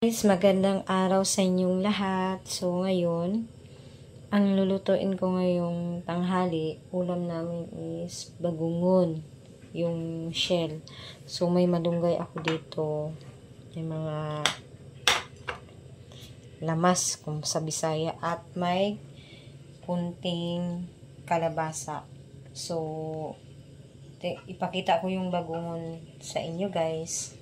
Guys, magandang araw sa inyong lahat. So, ngayon, ang lulutuin ko ngayong tanghali, ulam namin is bagungon, yung shell. So, may malunggay ako dito. May mga lamas, kung sa Bisaya, at may kunting kalabasa. So, ipakita ko yung bagungon sa inyo, guys.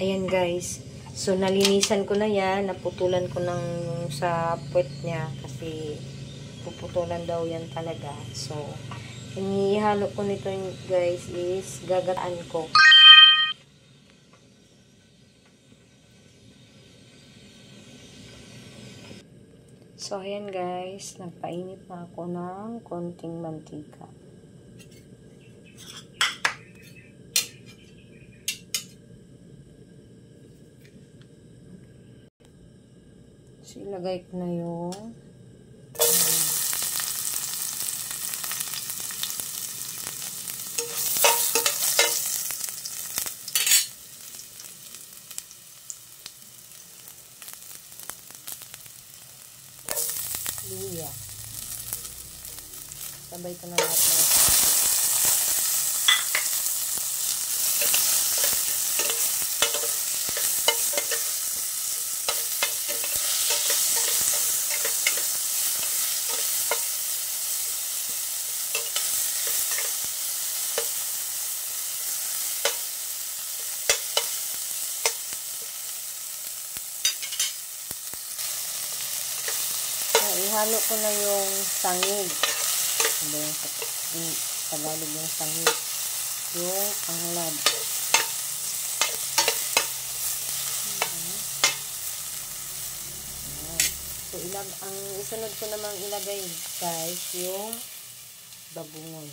Ayan, guys. So, nalinisan ko na yan. Naputulan ko ng sa puwet niya kasi puputulan daw yan talaga. So, inihalo ko nito, guys, is gagataan ko. So, ayan, guys. Nagpainit na ako ng konting mantika. So, ilagay ko na yung luya. Sabay ko na lahat ng ihalo ko na yung sangig. Ano yung Tagalog yung sangig? Yung anglad. So, ang isunod ko namang ilagay, guys, yung bagungon.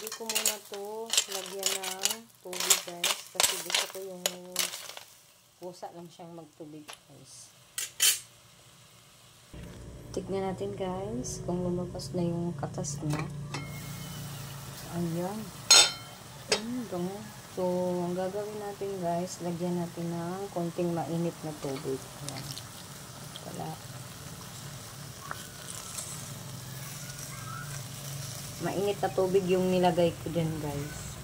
Hindi ko muna to lagyan ng tubig, guys, kasi gusto ko yung pusa lang siyang magtubig, guys. Tignan natin, guys, kung lumabas na yung katas niya. Ayan. So, ang gagawin natin, guys, lagyan natin ng konting mainit na tubig. Ayan. Mainit na tubig yung nilagay ko dyan, guys.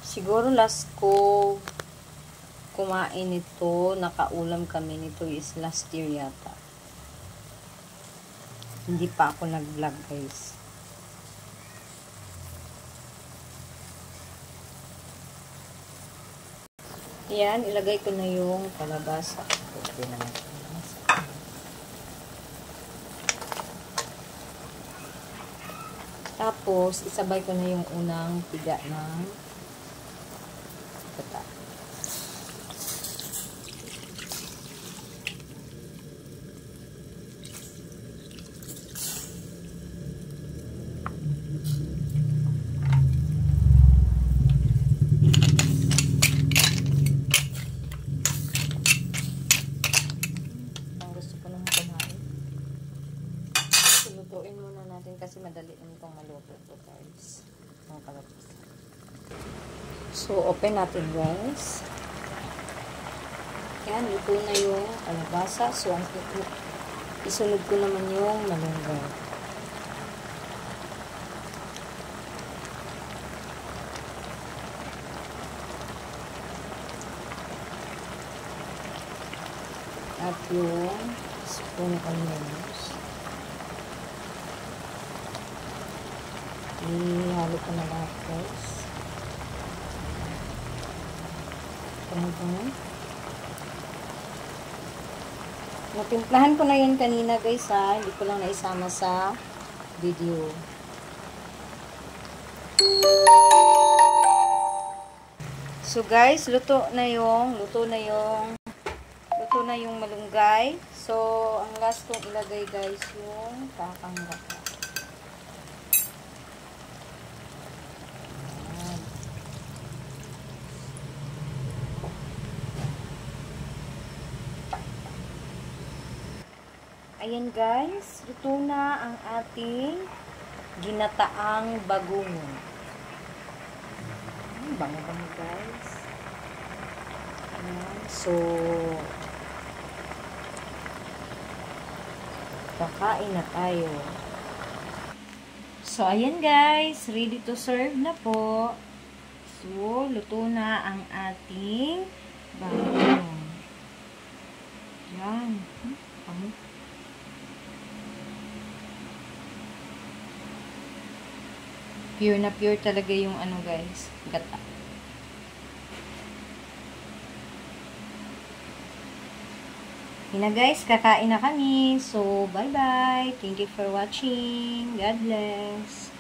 Siguro last ko kumain ito, nakaulam kami nito is last year yata. Hindi pa ako nag-vlog, guys. Yan, ilagay ko na yung kalabasa. Okay na natin. Tapos, isabay ko na yung unang piga ng gata. Lutuin muna natin kasi madali naman itong maluto ito, guys. Ang kalabasa. So, open natin, guys. Yan, luto na yung kalabasa. So, isunod ko naman yung malunggay. At yung spoon onions. Ihalo ko na lahat, guys. Natimplahan ko na yun kanina, guys, ha. Hindi ko lang naisama sa video. So guys, luto na yung malunggay. So, ang last kong ilagay guys yung takang gata. Ayan guys, luto na ang ating ginataang bagungon. Bango-bango guys. Ayan. So, kakain na tayo. So, ayan guys, ready to serve na po. So, luto na ang ating bagungon. Ayan. Pure na pure talaga yung ano guys, gata. Yun na guys, kakain na kami. So, bye-bye. Thank you for watching. God bless.